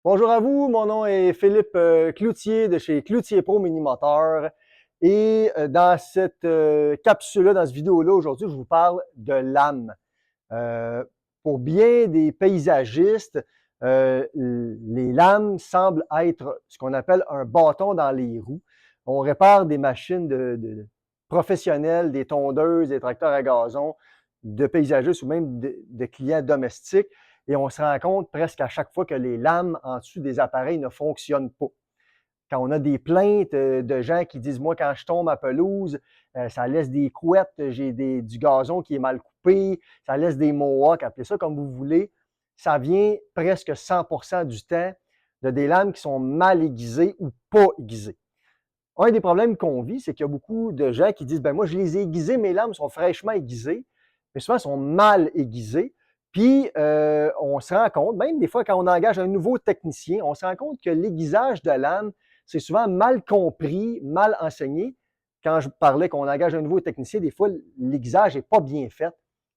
Bonjour à vous, mon nom est Philippe Cloutier de chez Cloutier Pro Mini-Moteur. Et dans cette capsule-là, dans cette vidéo-là, aujourd'hui, je vous parle de lames. Euh, pour bien des paysagistes, les lames semblent être ce qu'on appelle un bâton dans les roues. On répare des machines professionnelles, des tondeuses, des tracteurs à gazon, de paysagistes ou même de clients domestiques. Et on se rend compte presque à chaque fois que les lames en dessous des appareils ne fonctionnent pas. Quand on a des plaintes de gens qui disent, moi, quand je tombe à pelouse, ça laisse des couettes, j'ai du gazon qui est mal coupé, ça laisse des mohawks, appelez ça comme vous voulez. Ça vient presque 100% du temps de des lames qui sont mal aiguisées ou pas aiguisées. Un des problèmes qu'on vit, c'est qu'il y a beaucoup de gens qui disent, ben moi, je les ai aiguisées, mes lames sont fraîchement aiguisées, mais souvent, elles sont mal aiguisées. Puis, on se rend compte, même des fois, quand on engage un nouveau technicien, on se rend compte que l'aiguisage de lames, c'est souvent mal compris, mal enseigné. Quand je parlais qu'on engage un nouveau technicien, des fois, l'aiguisage n'est pas bien fait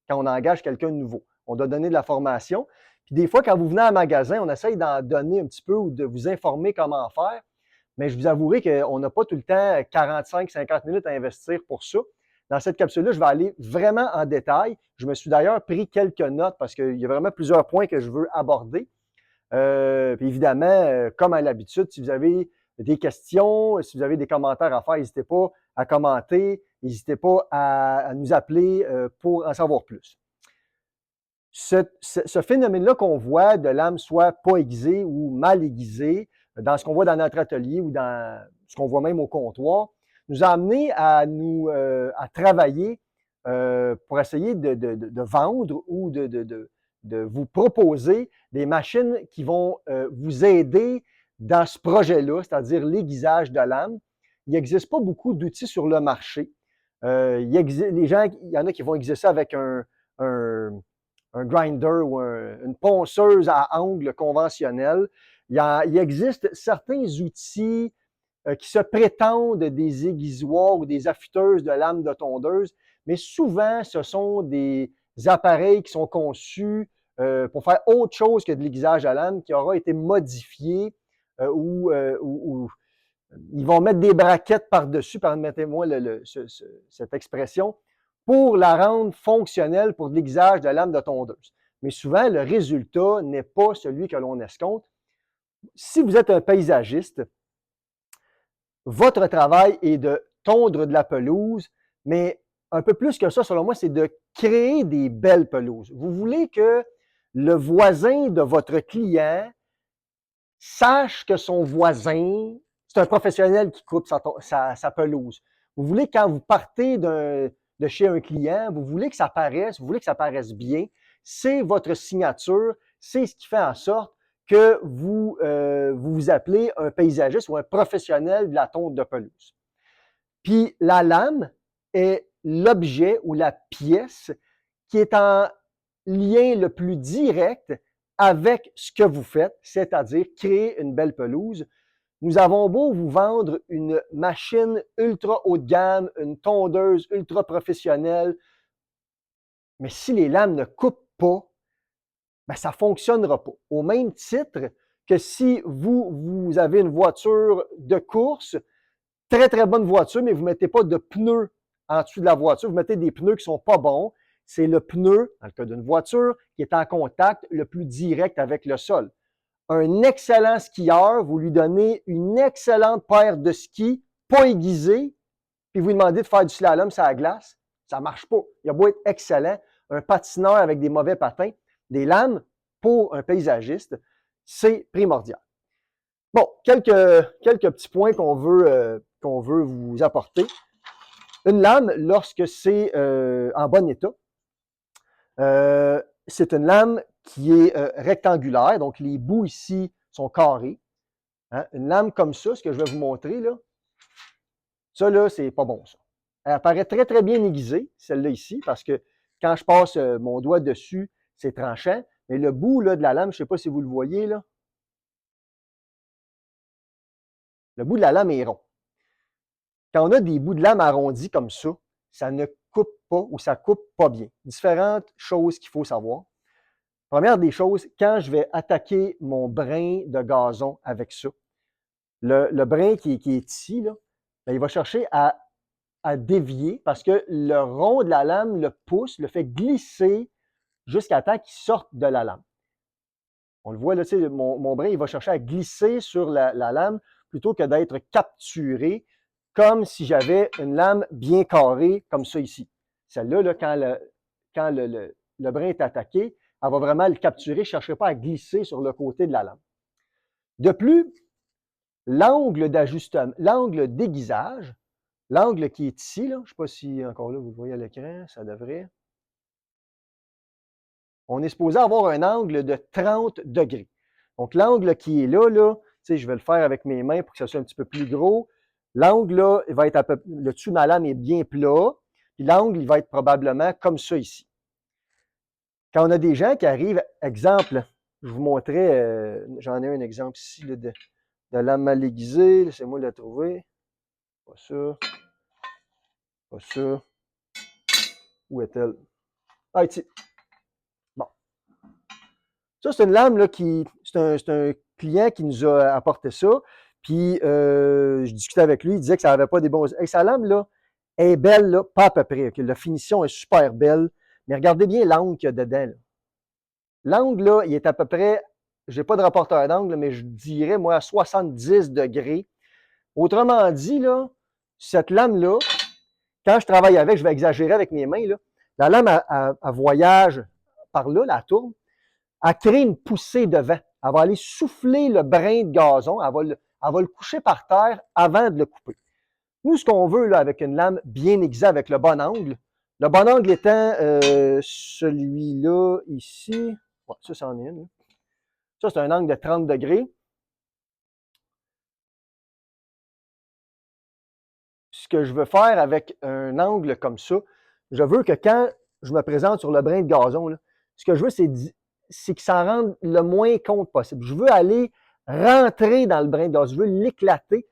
quand on engage quelqu'un de nouveau. On doit donner de la formation. Puis des fois, quand vous venez à un magasin, on essaye d'en donner un petit peu ou de vous informer comment faire. Mais je vous avouerai qu'on n'a pas tout le temps 45-50 minutes à investir pour ça. Dans cette capsule-là, je vais aller vraiment en détail. Je me suis d'ailleurs pris quelques notes parce qu'il y a vraiment plusieurs points que je veux aborder. Puis évidemment, comme à l'habitude, si vous avez des questions, si vous avez des commentaires à faire, n'hésitez pas à commenter, n'hésitez pas à nous appeler pour en savoir plus. Ce phénomène-là qu'on voit de l'âme soit pas aiguisée ou mal aiguisée, dans ce qu'on voit dans notre atelier ou dans ce qu'on voit même au comptoir, nous a amené à travailler pour essayer de vendre ou de vous proposer des machines qui vont vous aider dans ce projet-là, c'est-à-dire l'aiguisage de l'âme. Il n'existe pas beaucoup d'outils sur le marché. Il y en a qui vont aiguiser ça avec un grinder ou une ponceuse à angle conventionnel. Il existe certains outils qui se prétendent des aiguisoirs ou des affûteuses de lames de tondeuse, mais souvent, ce sont des appareils qui sont conçus pour faire autre chose que de l'aiguisage à lame, qui aura été modifié ou ils vont mettre des braquettes par-dessus, permettez-moi cette expression, pour la rendre fonctionnelle pour l'aiguisage de lame de tondeuse. Mais souvent, le résultat n'est pas celui que l'on escompte. Si vous êtes un paysagiste, votre travail est de tondre de la pelouse, mais un peu plus que ça, selon moi, c'est de créer des belles pelouses. Vous voulez que le voisin de votre client sache que son voisin, c'est un professionnel qui coupe sa pelouse. Vous voulez, quand vous partez de chez un client, vous voulez que ça paraisse, vous voulez que ça paraisse bien. C'est votre signature, c'est ce qui fait en sorte que vous vous appelez un paysagiste ou un professionnel de la tonte de pelouse. Puis la lame est l'objet ou la pièce qui est en lien le plus direct avec ce que vous faites, c'est-à-dire créer une belle pelouse. Nous avons beau vous vendre une machine ultra haut de gamme, une tondeuse ultra professionnelle, mais si les lames ne coupent pas, ben ça ne fonctionnera pas. Au même titre que si vous avez une voiture de course, très, très bonne voiture, mais vous ne mettez pas de pneus en dessous de la voiture, vous mettez des pneus qui ne sont pas bons. C'est le pneu, dans le cas d'une voiture, qui est en contact le plus direct avec le sol. Un excellent skieur, vous lui donnez une excellente paire de skis, pas aiguisés, puis vous lui demandez de faire du slalom sur la glace, ça ne marche pas. Il a beau être excellent, un patineur avec des mauvais patins, des lames, pour un paysagiste, c'est primordial. Bon, quelques petits points qu'on veut vous apporter. Une lame, lorsque c'est en bon état, c'est une lame qui est rectangulaire, donc les bouts ici sont carrés. Hein? Une lame comme ça, ce que je vais vous montrer, là, ça, là, c'est pas bon, ça. Elle apparaît très, très bien aiguisée, celle-là ici, parce que quand je passe mon doigt dessus, c'est tranchant. Mais le bout là, de la lame, je ne sais pas si vous le voyez, là. Le bout de la lame est rond. Quand on a des bouts de lame arrondis comme ça ne coupe pas ou ça coupe pas bien. Différentes choses qu'il faut savoir. Première des choses, quand je vais attaquer mon brin de gazon avec ça, le brin qui est ici, là, ben, il va chercher à dévier parce que le rond de la lame le pousse, le fait glisser jusqu'à temps qu'il sorte de la lame. On le voit là, mon brin, il va chercher à glisser sur la lame plutôt que d'être capturé comme si j'avais une lame bien carrée comme ça ici. Celle-là, là, quand le brin est attaqué, elle va vraiment le capturer, ne cherchez pas à glisser sur le côté de la lame. De plus, l'angle d'ajustement, l'angle d'aiguisage, l'angle qui est ici, là, je ne sais pas si encore là vous le voyez à l'écran, ça devrait. On est supposé avoir un angle de 30 degrés. Donc, l'angle qui est là, je vais le faire avec mes mains pour que ça soit un petit peu plus gros. L'angle là, il va être le dessus de ma lame est bien plat. Puis l'angle, il va être probablement comme ça ici. Quand on a des gens qui arrivent, exemple, je vous montrais, j'en ai un exemple ici là, de lame mal aiguisée. Laissez-moi la trouver. Pas ça. Pas ça. Où est-elle? Ah, ici. Bon. Ça, c'est une lame là, c'est un client qui nous a apporté ça. Puis, je discutais avec lui, il disait que ça n'avait pas des bons. Hey, sa lame, là, est belle, là, pas à peu près. Okay? La finition est super belle. Mais regardez bien l'angle qu'il y a dedans. L'angle, là, il est à peu près, je n'ai pas de rapporteur d'angle, mais je dirais, moi, à 70 degrés. Autrement dit, là, cette lame-là, quand je travaille avec, je vais exagérer avec mes mains, là, la lame, elle voyage par là, elle tourne, elle crée une poussée de vent. Elle va aller souffler le brin de gazon, elle va le coucher par terre avant de le couper. Nous, ce qu'on veut là, avec une lame bien aiguisée, avec le bon angle, le bon angle étant celui-là ici. Ouais, ça, c'en est une. Ça, c'est un angle de 30 degrés. Ce que je veux faire avec un angle comme ça, je veux que quand je me présente sur le brin de gazon, là, ce que je veux, c'est que ça rende le moins compte possible. Je veux aller rentrer dans le brin de gazon, je veux l'éclater,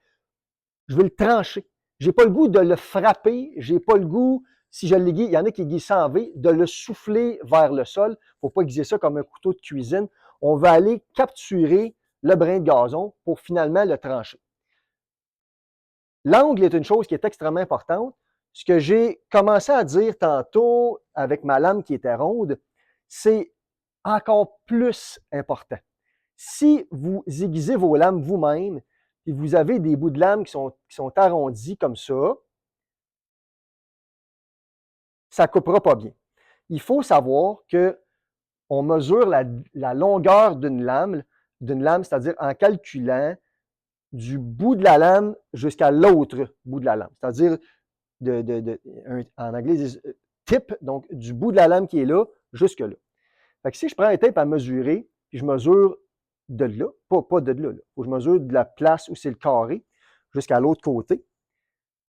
je veux le trancher. Je n'ai pas le goût de le frapper, je n'ai pas le goût, si je l'aiguise, il y en a qui aiguisent ça en V, de le souffler vers le sol. Il ne faut pas aiguiser ça comme un couteau de cuisine. On va aller capturer le brin de gazon pour finalement le trancher. L'angle est une chose qui est extrêmement importante. Ce que j'ai commencé à dire tantôt avec ma lame qui était ronde, c'est encore plus important. Si vous aiguisez vos lames vous-même et vous avez des bouts de lame qui sont arrondis comme ça ne coupera pas bien. Il faut savoir qu'on mesure la longueur d'une lame, c'est-à-dire en calculant du bout de la lame jusqu'à l'autre bout de la lame. C'est-à-dire, en anglais, ils disent tip, donc du bout de la lame qui est là jusque là. Fait que si je prends un tape à mesurer, puis je mesure de là, pas de là, faut que je mesure de la place où c'est le carré jusqu'à l'autre côté.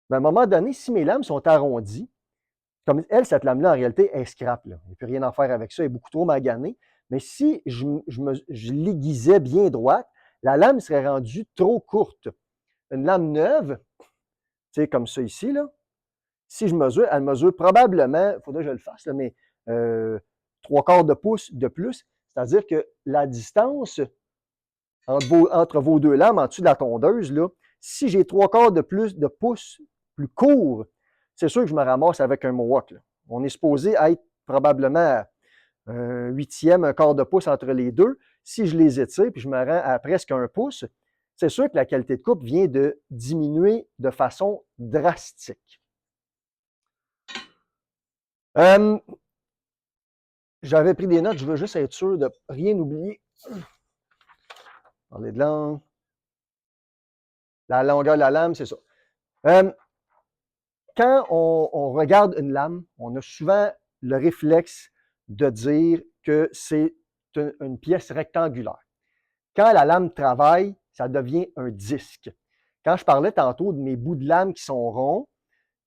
Mais à un moment donné, si mes lames sont arrondies, comme elle, cette lame-là, en réalité, elle scrape. Là. Il n'y a plus rien à faire avec ça, elle est beaucoup trop maganée. Mais si je l'aiguisais bien droite, la lame serait rendue trop courte. Une lame neuve, tu sais, comme ça ici, là, si je mesure, elle mesure probablement, il faudrait que je le fasse, là, mais 3/4 de pouce de plus. C'est-à-dire que la distance entre vos deux lames, en dessous de la tondeuse, là, si j'ai 3/4 de plus de pouce plus court, c'est sûr que je me ramasse avec un mohawk. Là. On est supposé être probablement un huitième, un quart de pouce entre les deux. Si je les étire puis je me rends à presque 1 pouce, c'est sûr que la qualité de coupe vient de diminuer de façon drastique. J'avais pris des notes, je veux juste être sûr de rien oublier. Parler de l'angle. La longueur de la lame, c'est ça. Quand on regarde une lame, on a souvent le réflexe de dire que c'est une pièce rectangulaire. Quand la lame travaille, ça devient un disque. Quand je parlais tantôt de mes bouts de lame qui sont ronds,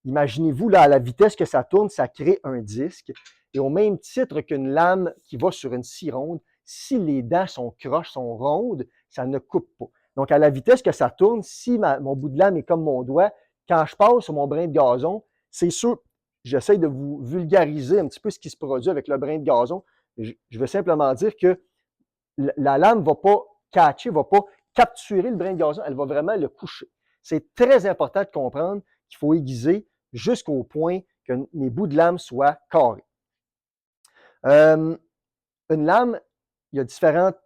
imaginez-vous, là, à la vitesse que ça tourne, ça crée un disque. Et au même titre qu'une lame qui va sur une scie ronde, si les dents sont croches, sont rondes, ça ne coupe pas. Donc, à la vitesse que ça tourne, si mon bout de lame est comme mon doigt, quand je passe sur mon brin de gazon, c'est sûr, j'essaie de vous vulgariser un petit peu ce qui se produit avec le brin de gazon. Je veux simplement dire que la lame ne va pas catcher, ne va pas capturer le brin de gazon, elle va vraiment le coucher. C'est très important de comprendre qu'il faut aiguiser jusqu'au point que mes bouts de lame soient carrés. Une lame, il y a différentes,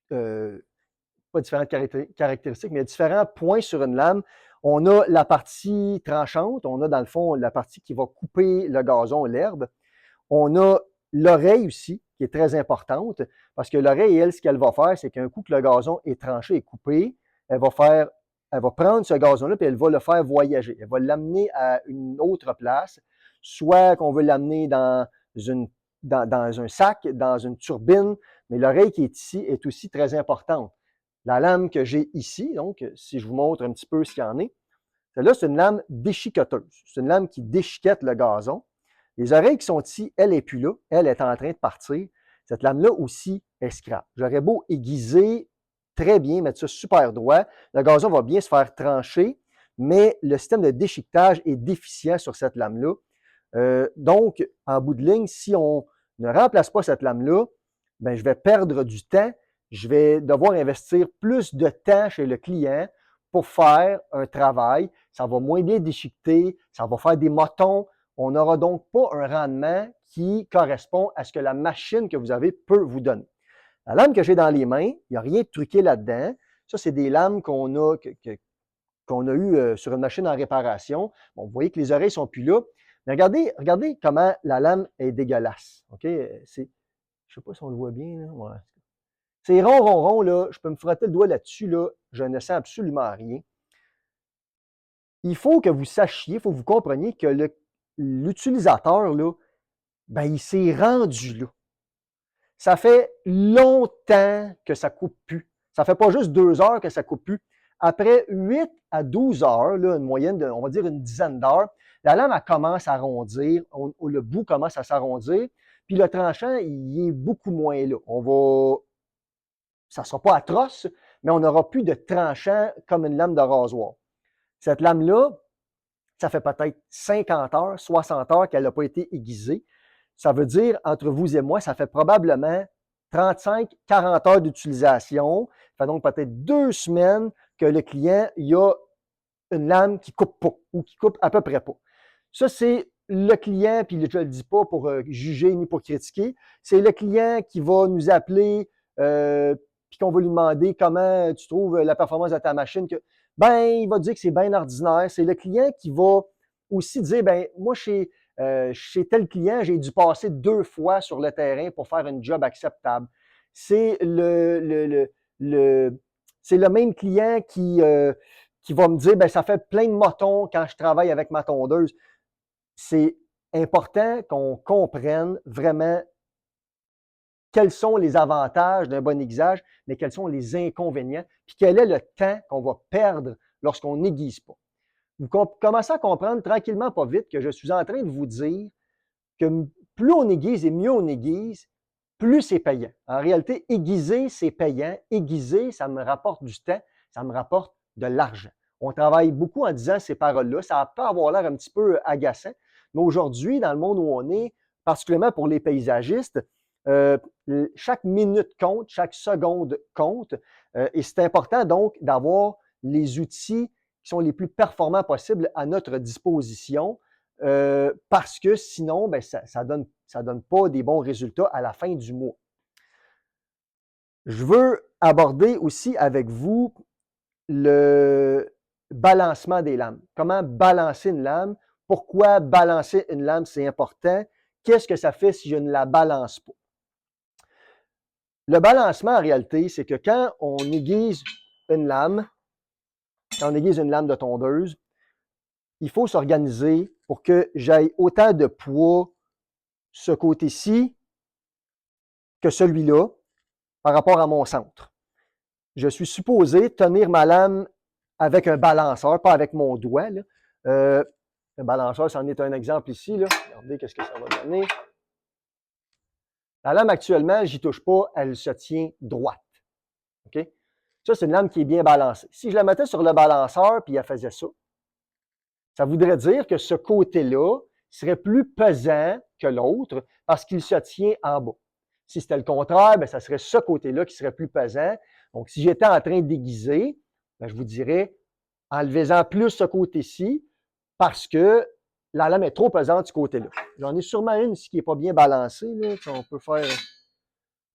pas différentes caractéristiques, mais il y a différents points sur une lame. On a la partie tranchante, on a dans le fond la partie qui va couper le gazon, l'herbe. On a l'oreille aussi, qui est très importante, parce que l'oreille, elle, ce qu'elle va faire, c'est qu'un coup que le gazon est tranché et coupé, elle va prendre ce gazon-là, puis elle va le faire voyager. Elle va l'amener à une autre place, soit qu'on veut l'amener dans un sac, dans une turbine, mais l'oreille qui est ici est aussi très importante. La lame que j'ai ici, donc, si je vous montre un petit peu ce qu'il y en est, celle-là, c'est une lame déchiqueteuse. C'est une lame qui déchiquette le gazon. Les oreilles qui sont ici, elle n'est plus là. Elle est en train de partir. Cette lame-là aussi est scrap. J'aurais beau aiguiser très bien, mettre ça super droit. Le gazon va bien se faire trancher, mais le système de déchiquetage est déficient sur cette lame-là. Donc, en bout de ligne, si on ne remplace pas cette lame-là, ben, je vais perdre du temps. Je vais devoir investir plus de temps chez le client pour faire un travail. Ça va moins bien déchiqueter, ça va faire des motons. On n'aura donc pas un rendement qui correspond à ce que la machine que vous avez peut vous donner. La lame que j'ai dans les mains, il n'y a rien de truqué là-dedans. Ça, c'est des lames qu'on a eues sur une machine en réparation. Bon, vous voyez que les oreilles ne sont plus là. Mais regardez comment la lame est dégueulasse. OK? Je ne sais pas si on le voit bien. Là. Ouais. C'est rond, rond, rond. Là. Je peux me frotter le doigt là-dessus. Là. Je ne sens absolument rien. Il faut que vous sachiez, il faut que vous compreniez que l'utilisateur, là, ben, il s'est rendu là. Ça fait longtemps que ça ne coupe plus. Ça ne fait pas juste 2 heures que ça ne coupe plus. Après 8 à 12 heures, là, une moyenne de, on va dire une dizaine d'heures, la lame elle commence à arrondir, le bout commence à s'arrondir, puis le tranchant, il est beaucoup moins là. Ça ne sera pas atroce, mais on n'aura plus de tranchant comme une lame de rasoir. Cette lame-là, ça fait peut-être 50 heures, 60 heures qu'elle n'a pas été aiguisée. Ça veut dire, entre vous et moi, ça fait probablement 35-40 heures d'utilisation. Ça fait donc peut-être 2 semaines que le client il a une lame qui ne coupe pas ou qui coupe à peu près pas. Ça, c'est le client, puis je ne le dis pas pour juger ni pour critiquer, c'est le client qui va nous appeler puis qu'on va lui demander comment tu trouves la performance de ta machine. Ben, il va dire que c'est bien ordinaire. C'est le client qui va aussi dire, ben, moi, chez tel client, j'ai dû passer 2 fois sur le terrain pour faire un job acceptable. C'est c'est le même client qui va me dire, ben, ça fait plein de motons quand je travaille avec ma tondeuse. C'est important qu'on comprenne vraiment quels sont les avantages d'un bon aiguisage, mais quels sont les inconvénients, puis quel est le temps qu'on va perdre lorsqu'on n'aiguise pas. Vous commencez à comprendre tranquillement, pas vite, que je suis en train de vous dire que plus on aiguise et mieux on aiguise, plus c'est payant. En réalité, aiguiser, c'est payant. Aiguiser, ça me rapporte du temps, ça me rapporte de l'argent. On travaille beaucoup en disant ces paroles-là. Ça peut avoir l'air un petit peu agaçant, mais aujourd'hui, dans le monde où on est, particulièrement pour les paysagistes, chaque minute compte, chaque seconde compte, et c'est important donc d'avoir les outils qui sont les plus performants possibles à notre disposition, parce que sinon, ben, ça donne pas des bons résultats à la fin du mois. Je veux aborder aussi avec vous le balancement des lames. Comment balancer une lame? Pourquoi balancer une lame, c'est important? Qu'est-ce que ça fait si je ne la balance pas? Le balancement, en réalité, c'est que quand on aiguise une lame, de tondeuse, il faut s'organiser pour que j'aille autant de poids ce côté-ci que celui-là par rapport à mon centre. Je suis supposé tenir ma lame avec un balanceur, pas avec mon doigt. Là. Le balanceur, c'en est un exemple ici. Là. Regardez qu'est-ce que ça va donner. La lame, actuellement, j'y touche pas, elle se tient droite. OK? Ça, c'est une lame qui est bien balancée. Si je la mettais sur le balanceur puis elle faisait ça, ça voudrait dire que ce côté-là serait plus pesant que l'autre parce qu'il se tient en bas. Si c'était le contraire, bien, ça serait ce côté-là qui serait plus pesant. Donc, si j'étais en train d'aiguiser, bien, je vous dirais, enlevez-en plus ce côté-ci parce que la lame est trop pesante de ce côté-là. J'en ai sûrement une ici qui n'est pas bien balancée. Là, on peut faire,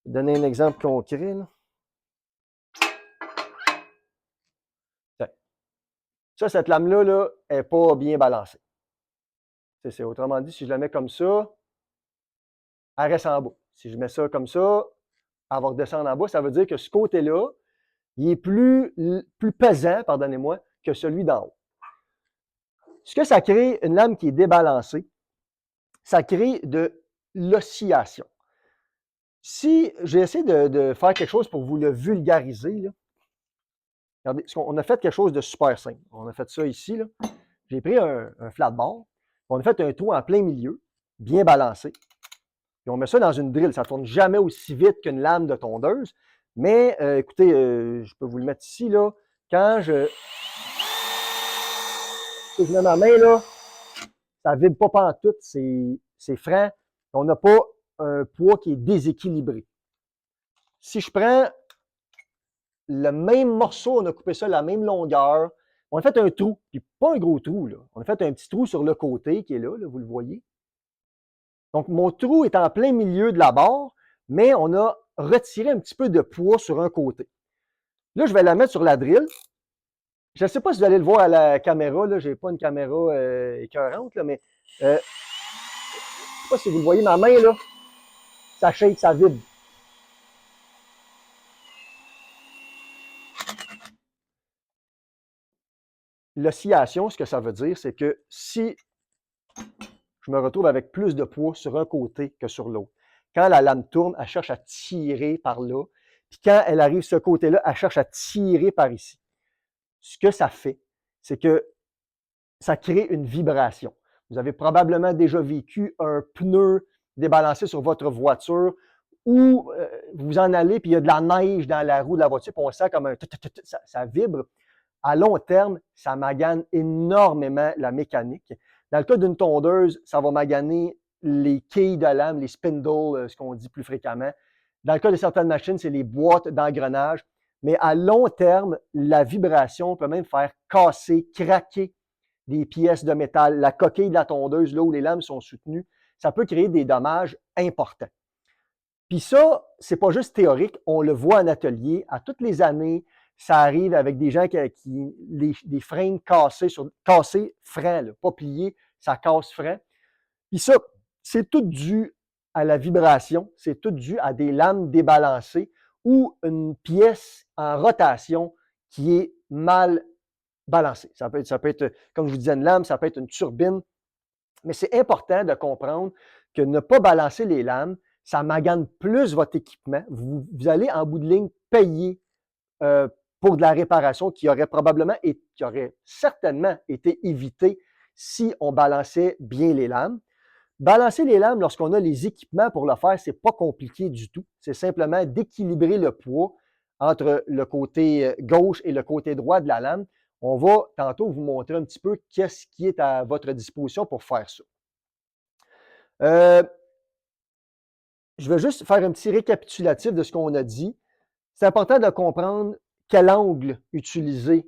donner un exemple concret. Là. Ça, cette lame-là là, n'est pas bien balancée. C'est autrement dit, si je la mets comme ça, elle reste en bas. Si je mets ça comme ça, elle va redescendre en bas. Ça veut dire que ce côté-là, il est plus pesant, pardonnez-moi, que celui d'en haut. Ce que ça crée, une lame qui est débalancée, ça crée de l'oscillation. Si j'essaie de faire quelque chose pour vous le vulgariser, là, regardez, on a fait quelque chose de super simple. On a fait ça ici. J'ai pris un flat-bord, on a fait un trou en plein milieu, bien balancé. Puis on met ça dans une drill. Ça ne tourne jamais aussi vite qu'une lame de tondeuse. Mais écoutez, je peux vous le mettre ici. Là. Quand je mets ma main, là, ça ne vibre pas pantoute, c'est franc. On n'a pas un poids qui est déséquilibré. Si je prends le même morceau, on a coupé ça la même longueur, on a fait un trou, puis pas un gros trou, là. On a fait un petit trou sur le côté qui est là, vous le voyez. Donc, mon trou est en plein milieu de la barre, mais on a retiré un petit peu de poids sur un côté. Là, je vais la mettre sur la drill. Je ne sais pas si vous allez le voir à la caméra, là, je n'ai pas une caméra écœurante, là, mais je ne sais pas si vous le voyez, ma main, là, ça shake, ça vibre. L'oscillation, ce que ça veut dire, c'est que si je me retrouve avec plus de poids sur un côté que sur l'autre, quand la lame tourne, elle cherche à tirer par là, puis quand elle arrive ce côté-là, elle cherche à tirer par ici. Ce que ça fait, c'est que ça crée une vibration. Vous avez probablement déjà vécu un pneu débalancé sur votre voiture ou vous en allez puis il y a de la neige dans la roue de la voiture puis on sent comme un ça vibre. À long terme, ça magane énormément la mécanique. Dans le cas d'une tondeuse, ça va maganer les quilles de lame, les spindles, ce qu'on dit plus fréquemment. Dans le cas de certaines machines, c'est les boîtes d'engrenage. Mais à long terme, la vibration peut même faire casser, craquer des pièces de métal, la coquille de la tondeuse, là où les lames sont soutenues. Ça peut créer des dommages importants. Puis ça, c'est pas juste théorique, on le voit en atelier. À toutes les années, ça arrive avec des gens qui des freins cassés freins, là, pas pliés, ça casse freins. Puis ça, c'est tout dû à la vibration, c'est tout dû à des lames débalancées ou une pièce en rotation qui est mal balancée. Ça peut être, comme je vous disais, une lame, ça peut être une turbine. Mais c'est important de comprendre que ne pas balancer les lames, ça magane plus votre équipement. Vous allez, en bout de ligne, payer pour de la réparation qui aurait probablement et qui aurait certainement été évitée si on balançait bien les lames. Balancer les lames lorsqu'on a les équipements pour le faire, c'est pas compliqué du tout. C'est simplement d'équilibrer le poids entre le côté gauche et le côté droit de la lame. On va tantôt vous montrer un petit peu qu'est-ce qui est à votre disposition pour faire ça. Je vais juste faire un petit récapitulatif de ce qu'on a dit. C'est important de comprendre quel angle utiliser,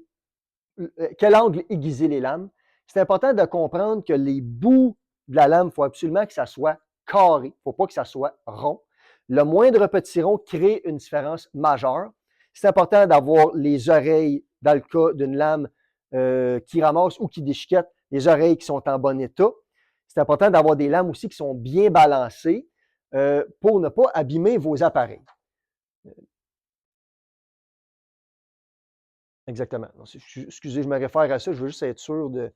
quel angle aiguiser les lames. C'est important de comprendre que les bouts de la lame, il faut absolument que ça soit carré, il ne faut pas que ça soit rond. Le moindre petit rond crée une différence majeure. C'est important d'avoir les oreilles, dans le cas d'une lame qui ramasse ou qui déchiquette, les oreilles qui sont en bon état. C'est important d'avoir des lames aussi qui sont bien balancées pour ne pas abîmer vos appareils. Exactement. Excusez, je me réfère à ça, je veux juste être sûr de...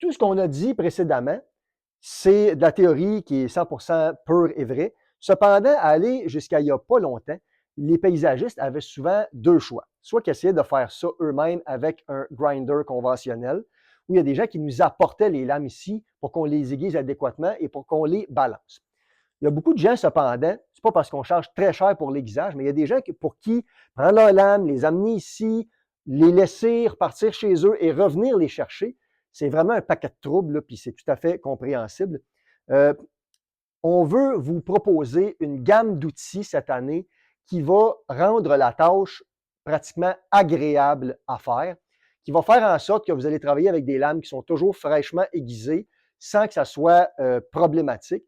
tout ce qu'on a dit précédemment, c'est de la théorie qui est 100% pure et vraie. Cependant, à aller jusqu'à il n'y a pas longtemps, les paysagistes avaient souvent deux choix. Soit qu'ils essayaient de faire ça eux-mêmes avec un grinder conventionnel, où il y a des gens qui nous apportaient les lames ici pour qu'on les aiguise adéquatement et pour qu'on les balance. Il y a beaucoup de gens, cependant, c'est pas parce qu'on charge très cher pour l'aiguisage, mais il y a des gens pour qui prendre leurs lames, les amener ici, les laisser repartir chez eux et revenir les chercher, c'est vraiment un paquet de troubles, là, puis c'est tout à fait compréhensible. on veut vous proposer une gamme d'outils cette année qui va rendre la tâche pratiquement agréable à faire, qui va faire en sorte que vous allez travailler avec des lames qui sont toujours fraîchement aiguisées sans que ça soit problématique.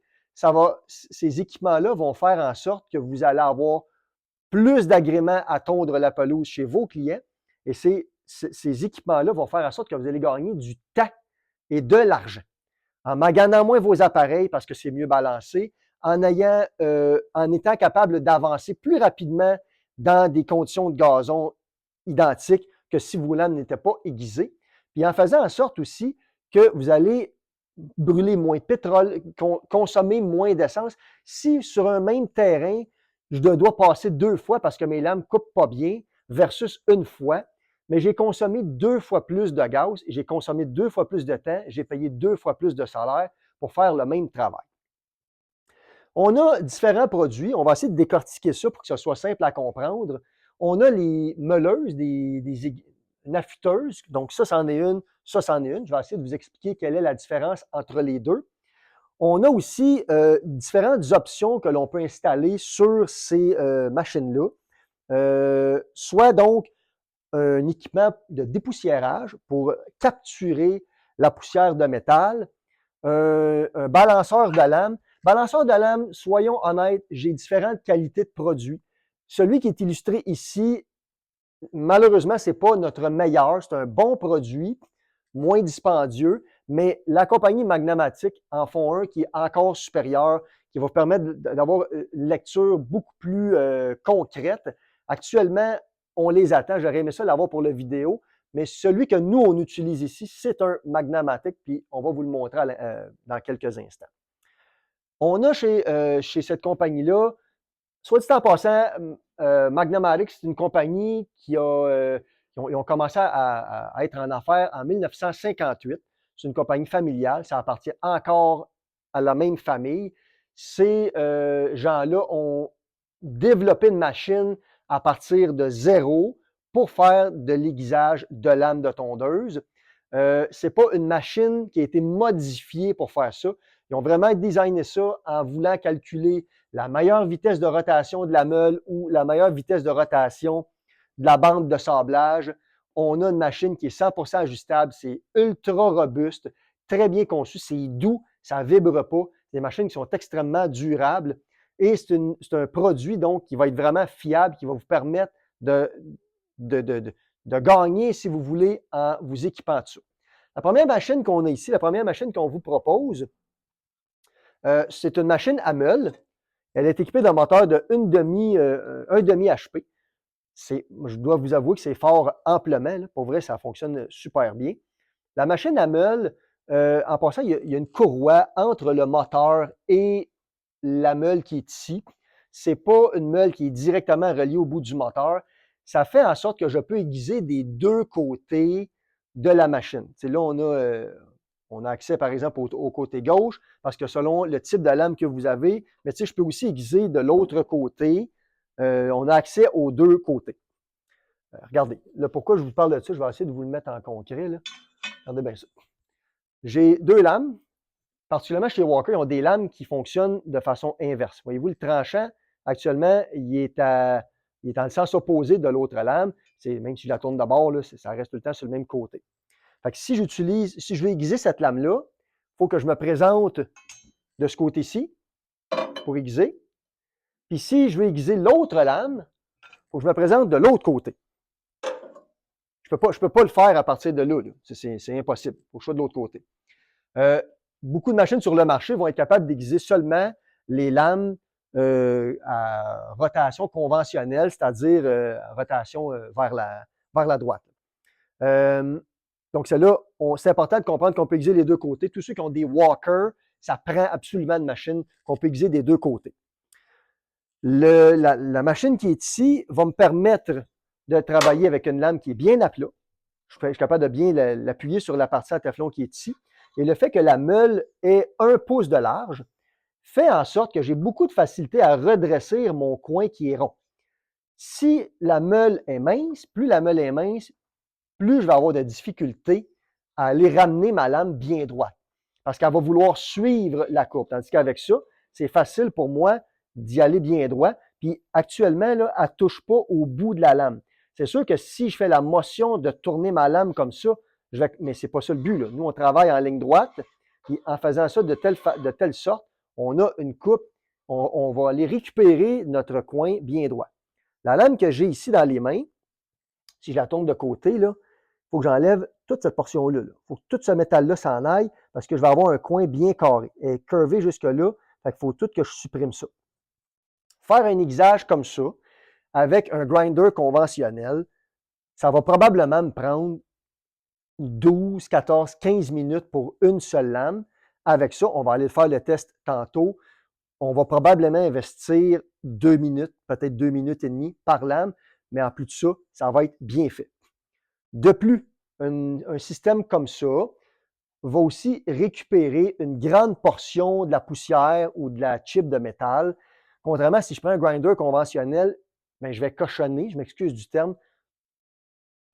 Ces équipements-là vont faire en sorte que vous allez avoir plus d'agréments à tondre la pelouse chez vos clients et ces équipements-là vont faire en sorte que vous allez gagner du temps et de l'argent. En maganant moins vos appareils parce que c'est mieux balancé, en étant capable d'avancer plus rapidement dans des conditions de gazon identiques que si vos lames n'étaient pas aiguisées, puis en faisant en sorte aussi que vous allez brûler moins de pétrole, consommer moins d'essence. Si sur un même terrain, je dois passer 2 fois parce que mes lames ne coupent pas bien versus une fois, mais j'ai consommé 2 fois plus de gaz et j'ai consommé 2 fois plus de temps, j'ai payé 2 fois plus de salaire pour faire le même travail. On a différents produits. On va essayer de décortiquer ça pour que ce soit simple à comprendre. On a les meuleuses, une affûteuse. Donc, ça, c'en est une. Ça, c'en est une. Je vais essayer de vous expliquer quelle est la différence entre les deux. On a aussi différentes options que l'on peut installer sur ces machines-là. Soit donc un équipement de dépoussiérage pour capturer la poussière de métal, un balanceur de lame. Balanceur de lame, soyons honnêtes, j'ai différentes qualités de produits. Celui qui est illustré ici, malheureusement, ce n'est pas notre meilleur. C'est un bon produit, moins dispendieux, mais la compagnie Magnamatic en font un qui est encore supérieur, qui va vous permettre d'avoir une lecture beaucoup plus concrète. Actuellement, on les attend. J'aurais aimé ça l'avoir pour la vidéo, mais celui que nous, on utilise ici, c'est un Magnamatic, puis on va vous le montrer dans quelques instants. On a chez cette compagnie-là, soit dit en passant, Magnamatic, c'est une compagnie qui a, ils ont commencé à être en affaires en 1958. C'est une compagnie familiale, ça appartient encore à la même famille. Ces gens-là ont développé une machine à partir de zéro pour faire de l'aiguisage de lames de tondeuse. Ce n'est pas une machine qui a été modifiée pour faire ça. Ils ont vraiment designé ça en voulant calculer la meilleure vitesse de rotation de la meule ou la meilleure vitesse de rotation de la bande de sablage. On a une machine qui est 100% ajustable, c'est ultra robuste, très bien conçu, c'est doux, ça ne vibre pas. C'est des machines qui sont extrêmement durables et c'est un produit donc qui va être vraiment fiable, qui va vous permettre de gagner, si vous voulez, en vous équipant de ça. La première machine qu'on a ici, la première machine qu'on vous propose, c'est une machine à meule. Elle est équipée d'un moteur de 1,5 HP. Je dois vous avouer que c'est fort amplement. Là. Pour vrai, ça fonctionne super bien. La machine à meule, en passant, il y a une courroie entre le moteur et la meule qui est ici. Ce n'est pas une meule qui est directement reliée au bout du moteur. Ça fait en sorte que je peux aiguiser des deux côtés de la machine. T'sais, là, on a accès, par exemple, au côté gauche, parce que selon le type de lame que vous avez, mais je peux aussi aiguiser de l'autre côté. On a accès aux deux côtés. Regardez, là, pourquoi je vous parle de ça, je vais essayer de vous le mettre en concret. Là. Regardez bien ça. J'ai deux lames. Particulièrement chez Walker, ils ont des lames qui fonctionnent de façon inverse. Voyez-vous, le tranchant, actuellement, il est dans le sens opposé de l'autre lame. Même si je la tourne de bord, là, ça reste tout le temps sur le même côté. Fait que si je vais aiguiser cette lame-là, il faut que je me présente de ce côté-ci pour aiguiser. Puis si je veux aiguiser l'autre lame, il faut que je me présente de l'autre côté. Je ne peux pas le faire à partir de là. C'est impossible. Il faut que je sois de l'autre côté. Beaucoup de machines sur le marché vont être capables d'aiguiser seulement les lames à rotation conventionnelle, c'est-à-dire rotation vers la droite. Donc, c'est important de comprendre qu'on peut aiguiser les deux côtés. Tous ceux qui ont des walkers, ça prend absolument une machine qu'on peut aiguiser des deux côtés. La machine qui est ici va me permettre de travailler avec une lame qui est bien à plat. Je suis capable de bien l'appuyer sur la partie en téflon qui est ici. Et le fait que la meule ait 1 pouce de large fait en sorte que j'ai beaucoup de facilité à redresser mon coin qui est rond. Si la meule est mince, plus la meule est mince, plus je vais avoir de difficultés à aller ramener ma lame bien droite. Parce qu'elle va vouloir suivre la courbe. Tandis qu'avec ça, c'est facile pour moi d'y aller bien droit. Puis actuellement, là, elle ne touche pas au bout de la lame. C'est sûr que si je fais la motion de tourner ma lame comme ça, mais ce n'est pas ça le but, là. Nous, on travaille en ligne droite, puis en faisant ça de telle sorte, on a une coupe, on va aller récupérer notre coin bien droit. La lame que j'ai ici dans les mains, si je la tourne de côté, là, il faut que j'enlève toute cette portion-là. Il faut que tout ce métal-là s'en aille parce que je vais avoir un coin bien carré et curvé jusque-là. Fait qu'il faut tout que je supprime ça. Faire un aiguisage comme ça, avec un grinder conventionnel, ça va probablement me prendre 12, 14, 15 minutes pour une seule lame. Avec ça, on va aller faire le test tantôt. On va probablement investir 2 minutes, peut-être 2 minutes et demie par lame, mais en plus de ça, ça va être bien fait. De plus, un système comme ça va aussi récupérer une grande portion de la poussière ou de la chip de métal. Contrairement à si je prends un grinder conventionnel, bien, je vais cochonner, je m'excuse du terme,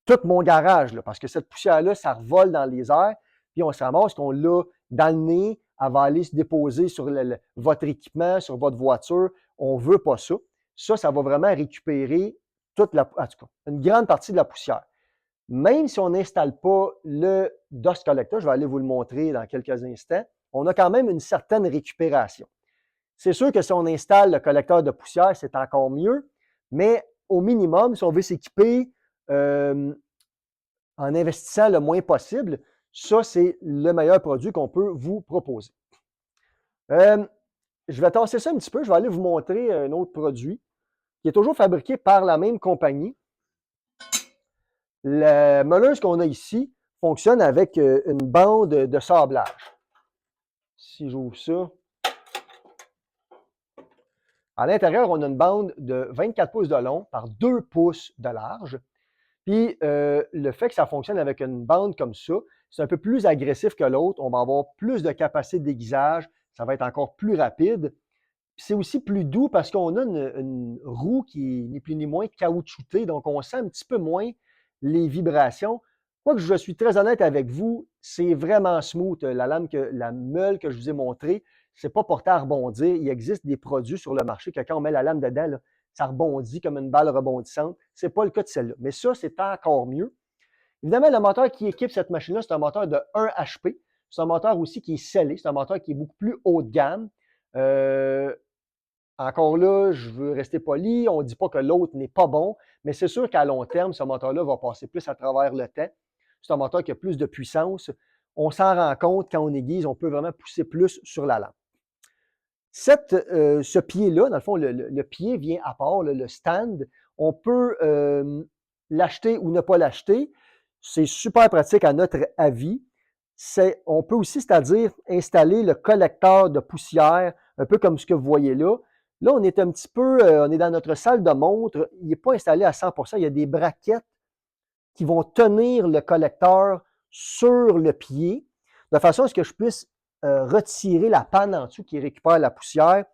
tout mon garage, là, parce que cette poussière-là, ça revole dans les airs, puis on se ramasse qu'on l'a dans le nez, elle va aller se déposer sur votre équipement, sur votre voiture. On ne veut pas ça. Ça va vraiment récupérer toute la, en tout cas, une grande partie de la poussière. Même si on n'installe pas le dust collector, je vais aller vous le montrer dans quelques instants, on a quand même une certaine récupération. C'est sûr que si on installe le collecteur de poussière, c'est encore mieux, mais au minimum, si on veut s'équiper en investissant le moins possible, ça, c'est le meilleur produit qu'on peut vous proposer. Je vais tasser ça un petit peu. Je vais aller vous montrer un autre produit qui est toujours fabriqué par la même compagnie. La meuleuse qu'on a ici fonctionne avec une bande de sablage. Si j'ouvre ça, à l'intérieur, on a une bande de 24 pouces de long par 2 pouces de large. Puis, le fait que ça fonctionne avec une bande comme ça, c'est un peu plus agressif que l'autre. On va avoir plus de capacité d'aiguisage. Ça va être encore plus rapide. Puis c'est aussi plus doux parce qu'on a une roue qui est ni plus ni moins caoutchoutée. Donc, on sent un petit peu moins les vibrations. Quoique je suis très honnête avec vous, c'est vraiment smooth. La meule que je vous ai montrée, c'est pas porté à rebondir. Il existe des produits sur le marché que quand on met la lame dedans, là, ça rebondit comme une balle rebondissante. Ce n'est pas le cas de celle-là. Mais ça, c'est encore mieux. Évidemment, le moteur qui équipe cette machine-là, c'est un moteur de 1 HP. C'est un moteur aussi qui est scellé. C'est un moteur qui est beaucoup plus haut de gamme. Encore là, je veux rester poli. On ne dit pas que l'autre n'est pas bon, mais c'est sûr qu'à long terme, ce moteur-là va passer plus à travers le temps. C'est un moteur qui a plus de puissance. On s'en rend compte quand on aiguise, on peut vraiment pousser plus sur la lame. Ce pied-là, dans le fond, le pied vient à part, le stand. On peut l'acheter ou ne pas l'acheter. C'est super pratique à notre avis. On peut aussi, c'est-à-dire, installer le collecteur de poussière, un peu comme ce que vous voyez là. Là, on est un petit peu, on est dans notre salle de montre. Il n'est pas installé à 100%. Il y a des braquettes qui vont tenir le collecteur sur le pied, de façon à ce que je puisse retirer la panne en dessous qui récupère la poussière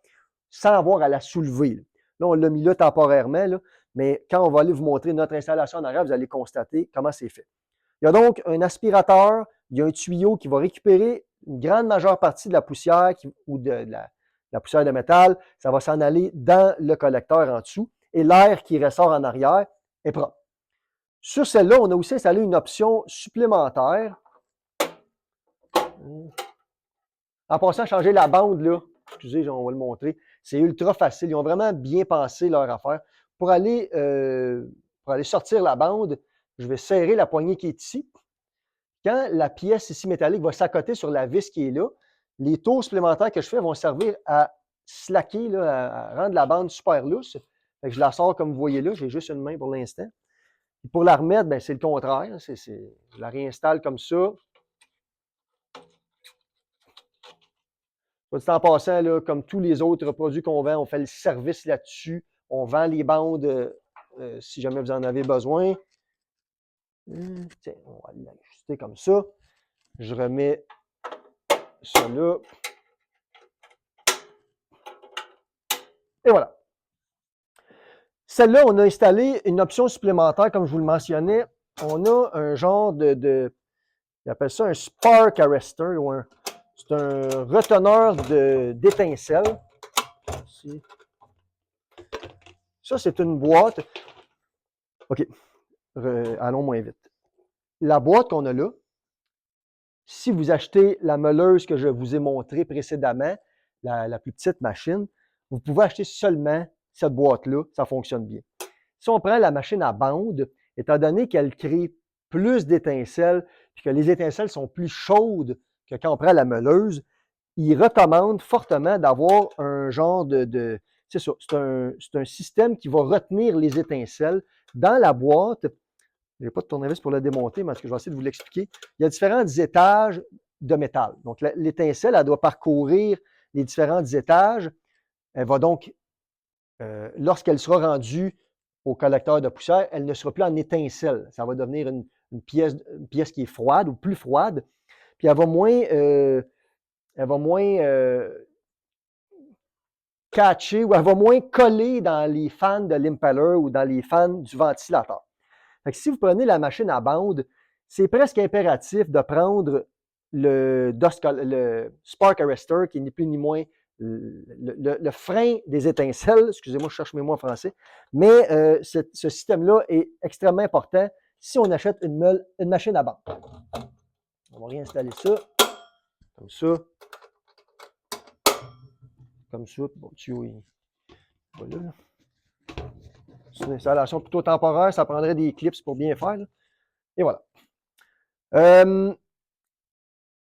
sans avoir à la soulever. Là, on l'a mis là temporairement, là, mais quand on va aller vous montrer notre installation en arrière, vous allez constater comment c'est fait. Il y a donc un aspirateur, il y a un tuyau qui va récupérer une grande majeure partie de la poussière ou de la poussière de métal. Ça va s'en aller dans le collecteur en dessous et l'air qui ressort en arrière est propre. Sur celle-là, on a aussi installé une option supplémentaire. En passant à changer la bande, là, excusez, on va le montrer, c'est ultra facile. Ils ont vraiment bien pensé leur affaire. Pour aller sortir la bande, je vais serrer la poignée qui est ici. Quand la pièce ici métallique va s'accoter sur la vis qui est là, les tours supplémentaires que je fais vont servir à slacker, là, à rendre la bande super lousse. Fait que je la sors comme vous voyez là, j'ai juste une main pour l'instant. Pour la remettre, ben, c'est le contraire. Je la réinstalle comme ça. En passant, là, comme tous les autres produits qu'on vend, on fait le service là-dessus. On vend les bandes si jamais vous en avez besoin. Tiens, on va l'ajuster comme ça. Je remets ça là. Et voilà. Celle-là, on a installé une option supplémentaire, comme je vous le mentionnais. On a un genre ils appellent ça un spark arrestor ou c'est un reteneur d'étincelles. ici. Ça, c'est une boîte. OK. Allons moins vite. La boîte qu'on a là, si vous achetez la meuleuse que je vous ai montrée précédemment, la plus petite machine, vous pouvez acheter seulement cette boîte-là, ça fonctionne bien. Si on prend la machine à bande, étant donné qu'elle crée plus d'étincelles, puis que les étincelles sont plus chaudes que quand on prend la meuleuse, il recommande fortement d'avoir un genre c'est ça, c'est un système qui va retenir les étincelles dans la boîte. Je n'ai pas de tournevis pour le démonter, mais je vais essayer de vous l'expliquer. Il y a différents étages de métal. Donc, l'étincelle, elle doit parcourir les différents étages. Elle va donc, lorsqu'elle sera rendue au collecteur de poussière, elle ne sera plus en étincelle. Ça va devenir une pièce qui est froide ou plus froide. Puis elle va moins catcher ou elle va moins coller dans les fans de l'impeller ou dans les fans du ventilateur. Fait que si vous prenez la machine à bande, c'est presque impératif de prendre le Spark Arrestor, qui n'est plus ni moins le frein des étincelles. Excusez-moi, je cherche mes mots en français. Mais ce système-là est extrêmement important si on achète une machine à bande. On va réinstaller ça. Comme ça. Comme ça. Bon, le tuyau, voilà. C'est une installation plutôt temporaire. Ça prendrait des clips pour bien faire. Là. Et voilà. Le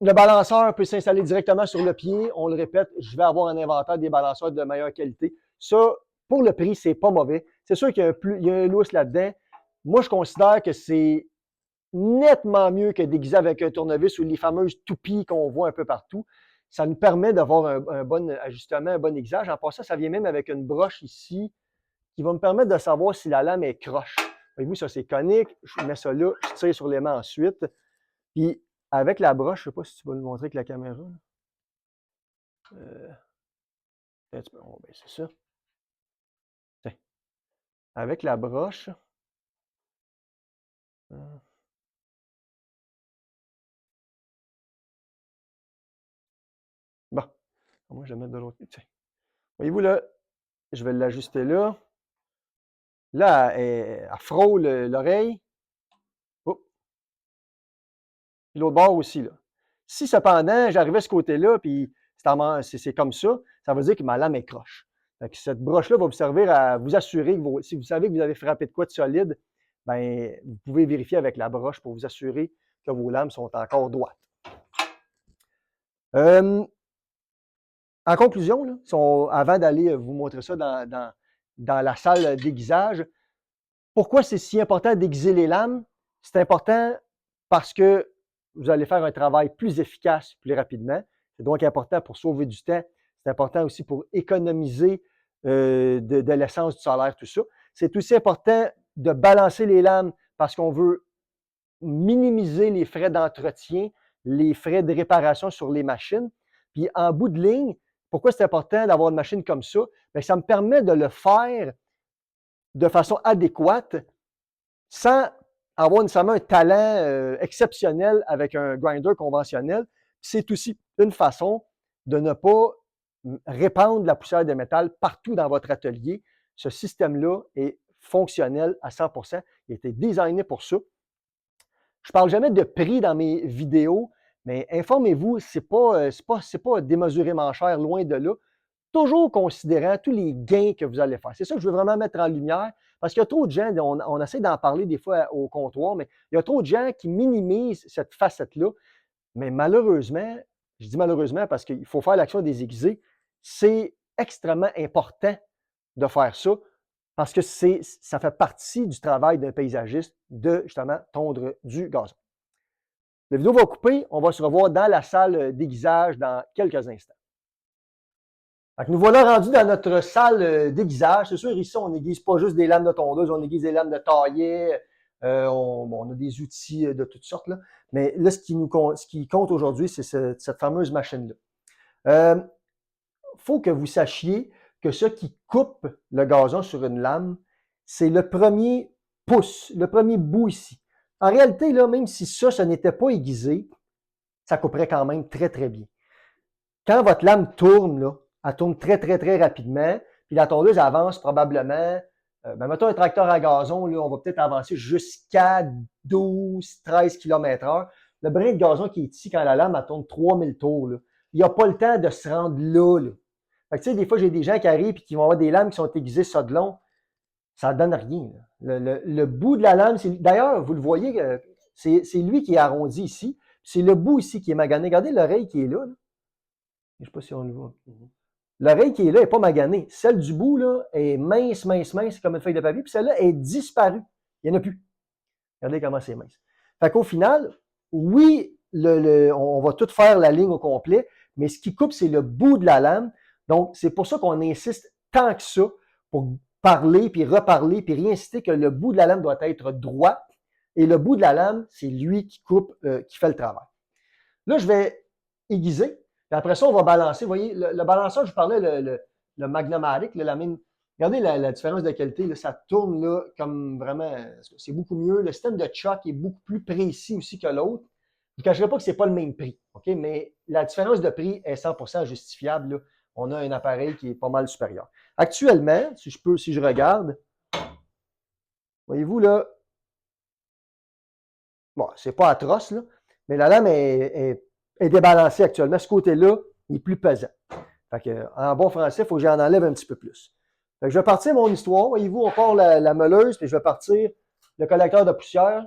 balanceur peut s'installer directement sur le pied. On le répète, je vais avoir un inventaire des balanceurs de meilleure qualité. Ça, pour le prix, c'est pas mauvais. C'est sûr qu'il y a un lousse là-dedans. Moi, je considère que c'est nettement mieux que déguiser avec un tournevis ou les fameuses toupies qu'on voit un peu partout. Ça nous permet d'avoir un bon ajustement, un bon aiguisage. En passant, ça vient même avec une broche ici qui va me permettre de savoir si la lame est croche. Voyez-vous, ça c'est conique. Je mets ça là, je tire sur l'aimant ensuite. Puis avec la broche, je ne sais pas si tu vas le montrer avec la caméra. On va baisser ça. Tiens. Avec la broche. Bon. Moi, je vais mettre de l'autre côté. Voyez-vous là, je vais l'ajuster là. Là, elle frôle l'oreille. Oh. Puis l'autre bord aussi, là. Si cependant, j'arrivais à ce côté-là, puis c'est comme ça, ça veut dire que ma lame est croche. Donc, cette broche-là va vous servir à vous assurer que si vous savez que vous avez frappé de quoi de solide, ben, vous pouvez vérifier avec la broche pour vous assurer que vos lames sont encore droites. En conclusion, là, avant d'aller vous montrer ça dans la salle d'aiguisage, pourquoi c'est si important d'aiguiser les lames? C'est important parce que vous allez faire un travail plus efficace, plus rapidement. C'est donc important pour sauver du temps. C'est important aussi pour économiser de l'essence, du solaire, tout ça. C'est aussi important de balancer les lames parce qu'on veut minimiser les frais d'entretien, les frais de réparation sur les machines. Puis en bout de ligne, pourquoi c'est important d'avoir une machine comme ça? Bien, ça me permet de le faire de façon adéquate sans avoir nécessairement un talent exceptionnel avec un grinder conventionnel. C'est aussi une façon de ne pas répandre la poussière de métal partout dans votre atelier. Ce système-là est fonctionnel à 100%. Il a été designé pour ça. Je ne parle jamais de prix dans mes vidéos, mais informez-vous, ce n'est pas démesurément cher, loin de là. Toujours considérant tous les gains que vous allez faire. C'est ça que je veux vraiment mettre en lumière, parce qu'il y a trop de gens, on essaie d'en parler des fois au comptoir, mais il y a trop de gens qui minimisent cette facette-là. Mais malheureusement, je dis malheureusement parce qu'il faut faire l'action des aiguisés, c'est extrêmement important de faire ça, parce que ça fait partie du travail d'un paysagiste de, justement, tondre du gazon. La vidéo va couper, on va se revoir dans la salle d'aiguisage dans quelques instants. Donc, nous voilà rendus dans notre salle d'aiguisage. C'est sûr, ici, on n'aiguise pas juste des lames de tondeuse, on aiguise des lames de taillet, on a des outils de toutes sortes. Là. Mais là, ce qui compte aujourd'hui, c'est cette fameuse machine-là. Faut que vous sachiez que ce qui coupe le gazon sur une lame, c'est le premier pouce, le premier bout ici. En réalité, là, même si ça n'était pas aiguisé, ça couperait quand même très, très bien. Quand votre lame tourne, là, elle tourne très, très, très rapidement. Puis la tondeuse avance probablement, mettons un tracteur à gazon, là, on va peut-être avancer jusqu'à 12, 13 km/h. Le brin de gazon qui est ici, quand la lame elle tourne 3000 tours, là, il n'y a pas le temps de se rendre là. Là. Fait que, tu sais, des fois, j'ai des gens qui arrivent et qui vont avoir des lames qui sont aiguisées ça de long. Ça ne donne rien. Le bout de la lame, d'ailleurs, vous le voyez, c'est lui qui est arrondi ici. C'est le bout ici qui est magané. Regardez l'oreille qui est là. Là. Je ne sais pas si on le voit. L'oreille qui est là n'est pas maganée. Celle du bout là, est mince, mince, mince, comme une feuille de papier. Puis celle-là est disparue. Il n'y en a plus. Regardez comment c'est mince. Fait qu'au final, oui, on va tout faire la ligne au complet, mais ce qui coupe, c'est le bout de la lame. Donc, c'est pour ça qu'on insiste tant que ça pour parler, puis reparler, puis réinsister que le bout de la lame doit être droit. Et le bout de la lame, c'est lui qui coupe, qui fait le travail. Là, je vais aiguiser. Puis après ça, on va balancer. Vous voyez, le balanceur, je vous parlais, le Magnomatic, la mine. Regardez la différence de qualité. Là, ça tourne là, comme vraiment, c'est beaucoup mieux. Le système de choc est beaucoup plus précis aussi que l'autre. Je ne cacherai pas que ce n'est pas le même prix. OK? Mais la différence de prix est 100% justifiable. Là. On a un appareil qui est pas mal supérieur. Actuellement, si je regarde, voyez-vous là, bon, c'est pas atroce, là, mais la lame est débalancée actuellement. Ce côté-là, il est plus pesant. Fait que, en bon français, il faut que j'en enlève un petit peu plus. Fait que je vais partir mon histoire. Voyez-vous, on part la meuleuse, puis je vais partir le collecteur de poussière.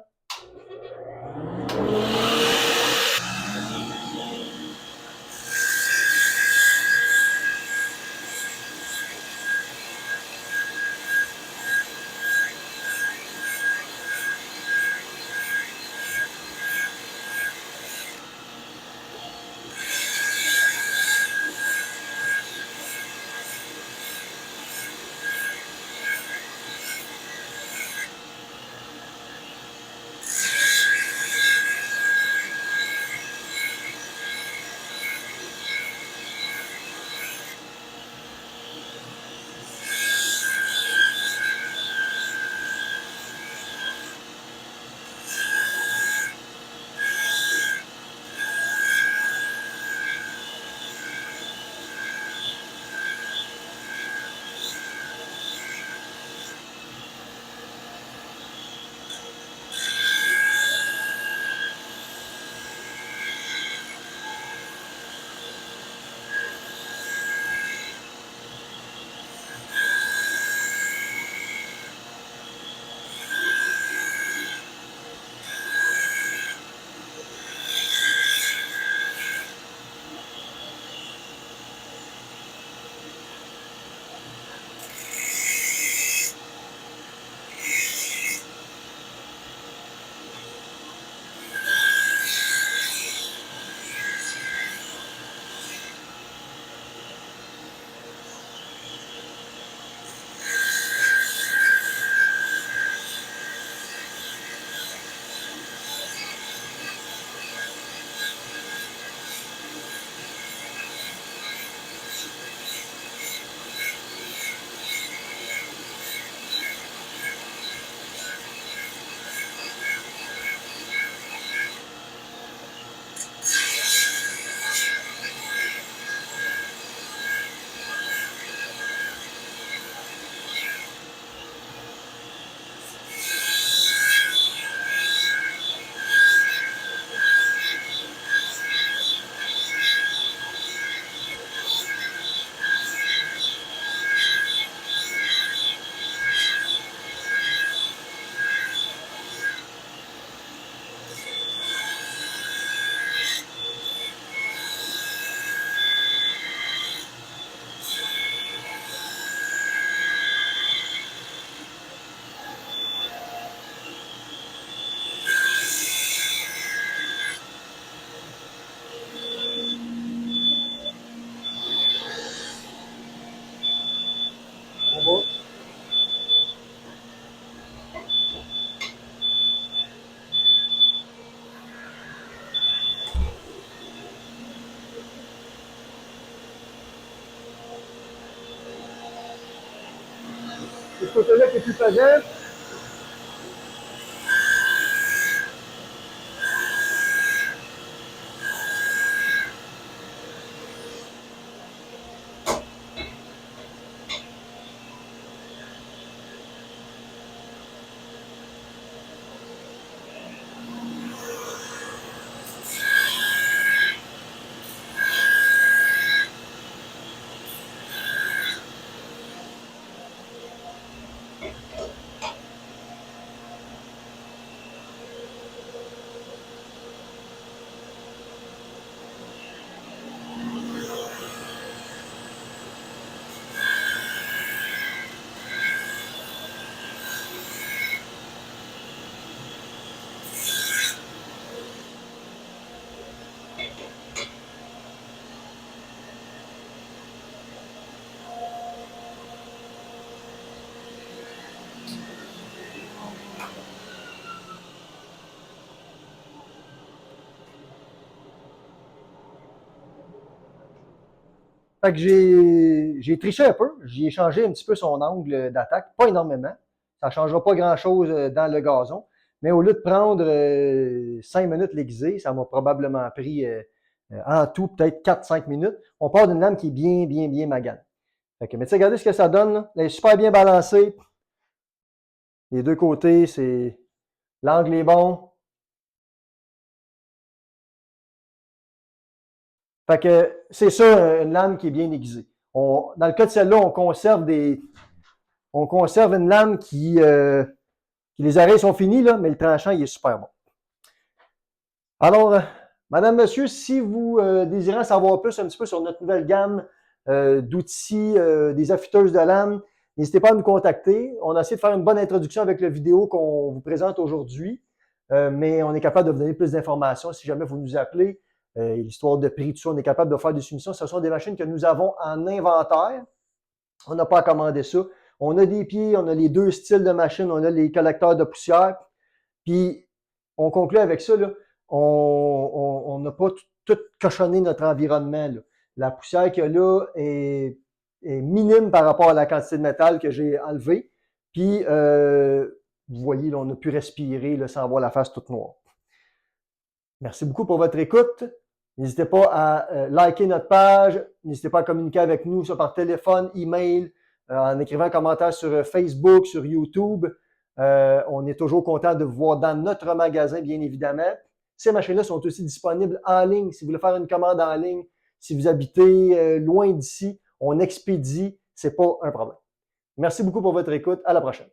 On va. Ce côté-là qui est plus pesant. Fait que j'ai triché un peu, j'ai changé un petit peu son angle d'attaque, pas énormément. Ça ne changera pas grand-chose dans le gazon. Mais au lieu de prendre 5 minutes l'aiguiser, ça m'a probablement pris en tout peut-être 4-5 minutes. On part d'une lame qui est bien, bien, bien magane. Fait que, mais tu sais, regardez ce que ça donne. Là. Elle est super bien balancée. Les deux côtés, c'est l'angle est bon. Fait que c'est ça, une lame qui est bien aiguisée. Dans le cas de celle-là, on conserve une lame qui les arrêts sont finis, là, mais le tranchant, il est super bon. Alors, madame, monsieur, si vous désirez en savoir plus un petit peu sur notre nouvelle gamme d'outils, des affûteuses de lames, n'hésitez pas à nous contacter. On a essayé de faire une bonne introduction avec la vidéo qu'on vous présente aujourd'hui, mais on est capable de vous donner plus d'informations si jamais vous nous appelez. L'histoire de prix, tout ça, on est capable de faire des soumissions. Ce sont des machines que nous avons en inventaire. On n'a pas à commander ça. On a des pieds, on a les deux styles de machines, on a les collecteurs de poussière. Puis, on conclut avec ça, là, on n'a pas tout cochonné notre environnement. Là. La poussière qu'il y a là est minime par rapport à la quantité de métal que j'ai enlevé. Puis, vous voyez, là, on a pu respirer là, sans avoir la face toute noire. Merci beaucoup pour votre écoute. N'hésitez pas à liker notre page. N'hésitez pas à communiquer avec nous, soit par téléphone, email, en écrivant un commentaire sur Facebook, sur YouTube. On est toujours content de vous voir dans notre magasin, bien évidemment. Ces machines-là sont aussi disponibles en ligne. Si vous voulez faire une commande en ligne, si vous habitez loin d'ici, on expédie. Ce n'est pas un problème. Merci beaucoup pour votre écoute. À la prochaine.